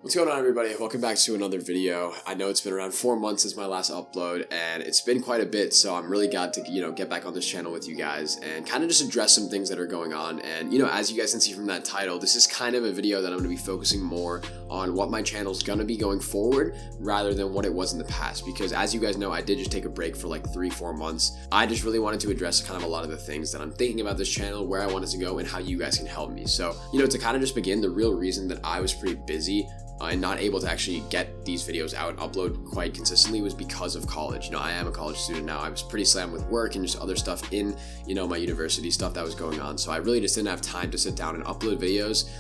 What's going on, everybody? Welcome back to another video. I know it's been around 4 months since my last upload, and it's been quite a bit, so I'm really glad to, get back on this channel with you guys and kind of just address some things that are going on. And, as you guys can see from that title, this is kind of a video that I'm going to be focusing more on what my channel's going to be going forward rather than what it was in the past, because as you guys know, I did just take a break for like 3-4 months. I just really wanted to address kind of a lot of the things that I'm thinking about this channel, where I wanted to go, and how you guys can help me. So, to kind of just begin, the real reason that I was pretty busy and not able to actually get these videos out and upload quite consistently was because of college. I am a college student now. I was pretty slammed with work and just other stuff in, my university stuff that was going on. So I really just didn't have time to sit down and upload videos.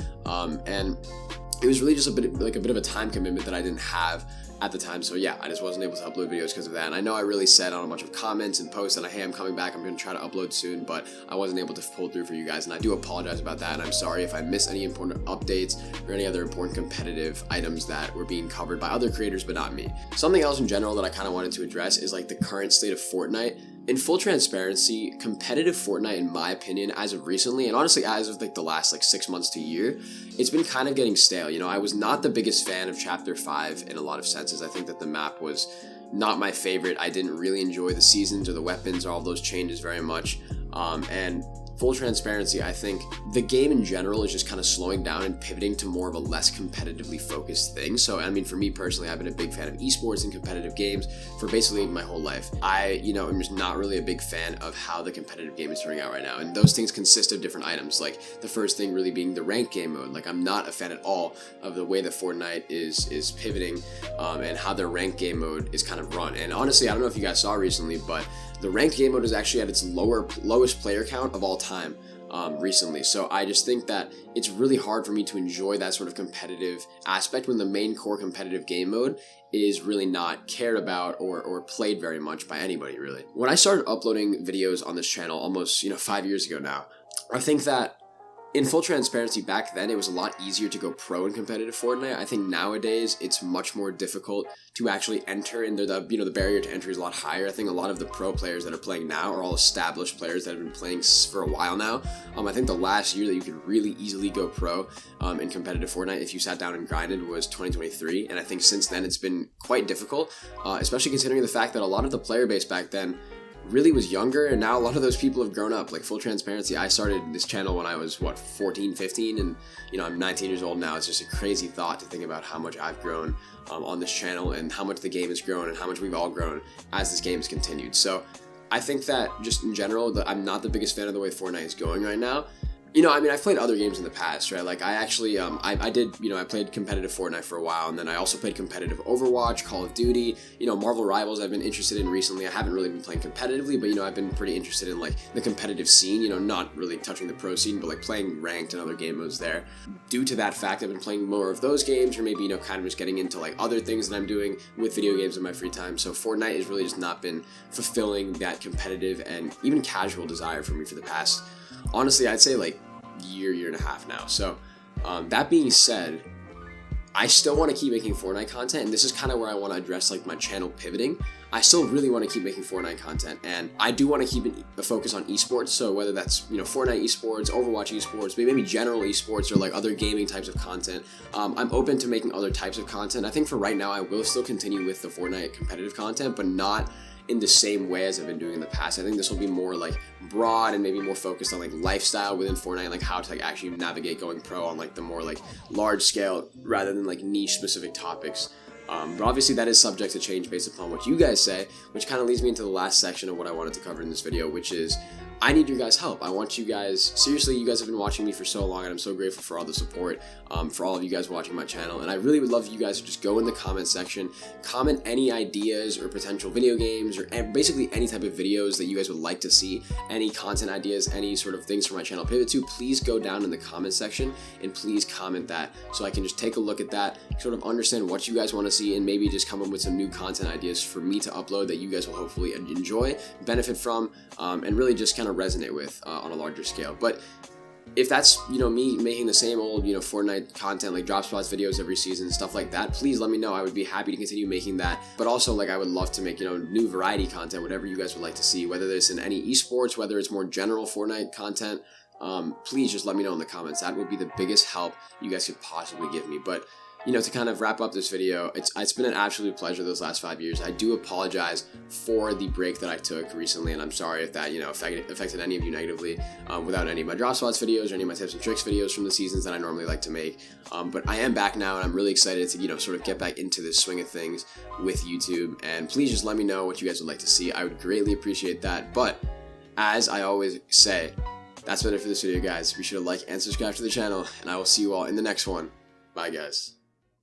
And it was really just a bit of a time commitment that I didn't have at the time. So yeah, I just wasn't able to upload videos because of that. And I know I really said on a bunch of comments and posts that, hey, I'm coming back, I'm going to try to upload soon, but I wasn't able to pull through for you guys. And I do apologize about that. And I'm sorry if I missed any important updates or any other important competitive items that were being covered by other creators, but not me. Something else in general that I kind of wanted to address is like the current state of Fortnite. In full transparency, competitive Fortnite, in my opinion, as of recently, and honestly as of like the last 6 months to a year, it's been kind of getting stale. I was not the biggest fan of Chapter 5 in a lot of senses. I think that the map was not my favorite. I didn't really enjoy the seasons or the weapons or all those changes very much. And full transparency, I think the game in general is just kind of slowing down and pivoting to more of a less competitively focused thing. So, for me personally, I've been a big fan of esports and competitive games for basically my whole life. I, am just not really a big fan of how the competitive game is turning out right now. And those things consist of different items. Like the first thing really being the ranked game mode. Like I'm not a fan at all of the way that Fortnite is pivoting and how their ranked game mode is kind of run. And honestly, I don't know if you guys saw recently, but the ranked game mode is actually at its lowest player count of all time recently. So I just think that it's really hard for me to enjoy that sort of competitive aspect when the main core competitive game mode is really not cared about or played very much by anybody, really. When I started uploading videos on this channel almost 5 years ago now, I think that in full transparency, back then it was a lot easier to go pro in competitive Fortnite. I think nowadays it's much more difficult to actually enter, and the barrier to entry is a lot higher. I think a lot of the pro players that are playing now are all established players that have been playing for a while now. I think the last year that you could really easily go pro in competitive Fortnite if you sat down and grinded was 2023, and I think since then it's been quite difficult, especially considering the fact that a lot of the player base back then really was younger, and now a lot of those people have grown up. Like full transparency, I started this channel when I was 14, 15, and I'm 19 years old now. It's just a crazy thought to think about how much I've grown on this channel and how much the game has grown and how much we've all grown as this game has continued. So I think that just in general, I'm not the biggest fan of the way Fortnite is going right now. I've played other games in the past, right? Like I actually, I played competitive Fortnite for a while, and then I also played competitive Overwatch, Call of Duty, Marvel Rivals I've been interested in recently. I haven't really been playing competitively, but I've been pretty interested in like the competitive scene, not really touching the pro scene, but like playing ranked and other game modes there. Due to that fact, I've been playing more of those games, or maybe, kind of just getting into like other things that I'm doing with video games in my free time. So Fortnite has really just not been fulfilling that competitive and even casual desire for me for the past, honestly, I'd say like year and a half now. So that being said, I still want to keep making Fortnite content, and this is kind of where I want to address like my channel pivoting. I still really want to keep making Fortnite content, and I do want to keep a focus on esports. So whether that's Fortnite esports, Overwatch esports, maybe general esports, or like other gaming types of content, I'm open to making other types of content. I think for right now I will still continue with the Fortnite competitive content, but not in the same way as I've been doing in the past. I think this will be more like broad and maybe more focused on like lifestyle within Fortnite, like how to like actually navigate going pro on like the more like large scale rather than like niche specific topics. But obviously that is subject to change based upon what you guys say, which kind of leads me into the last section of what I wanted to cover in this video, which is I need your guys' help. I want you guys, seriously, you guys have been watching me for so long, and I'm so grateful for all the support, for all of you guys watching my channel, and I really would love you guys to just go in the comment section, comment any ideas or potential video games, or basically any type of videos that you guys would like to see, any content ideas, any sort of things for my channel pivot to. Please go down in the comment section and please comment that so I can just take a look at that, sort of understand what you guys want to see, and maybe just come up with some new content ideas for me to upload that you guys will hopefully enjoy, benefit from, and really just kind of resonate with on a larger scale. But if that's, me making the same old, Fortnite content, like drop spots videos every season, stuff like that, please let me know. I would be happy to continue making that. But also, like, I would love to make, new variety content, whatever you guys would like to see, whether it's in any esports, whether it's more general Fortnite content, please just let me know in the comments. That would be the biggest help you guys could possibly give me. But to kind of wrap up this video, it's been an absolute pleasure those last 5 years. I do apologize for the break that I took recently, and I'm sorry if that, affected any of you negatively, without any of my drop spots videos or any of my tips and tricks videos from the seasons that I normally like to make. But I am back now, and I'm really excited to, sort of get back into this swing of things with YouTube. And please just let me know what you guys would like to see. I would greatly appreciate that. But as I always say, that's been it for this video, guys. Be sure to like and subscribe to the channel, and I will see you all in the next one. Bye, guys.